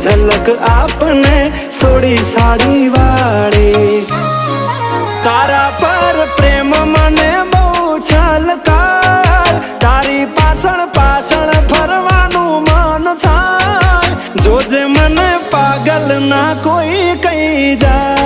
झलक आपने सोड़ी साड़ी वाड़ी। तारा पर प्रेम मने बहु छलकार, तारी पाछळ पाछळ फरवानुं मन थाय। जोजे मने पागल ना कोई कही जाय।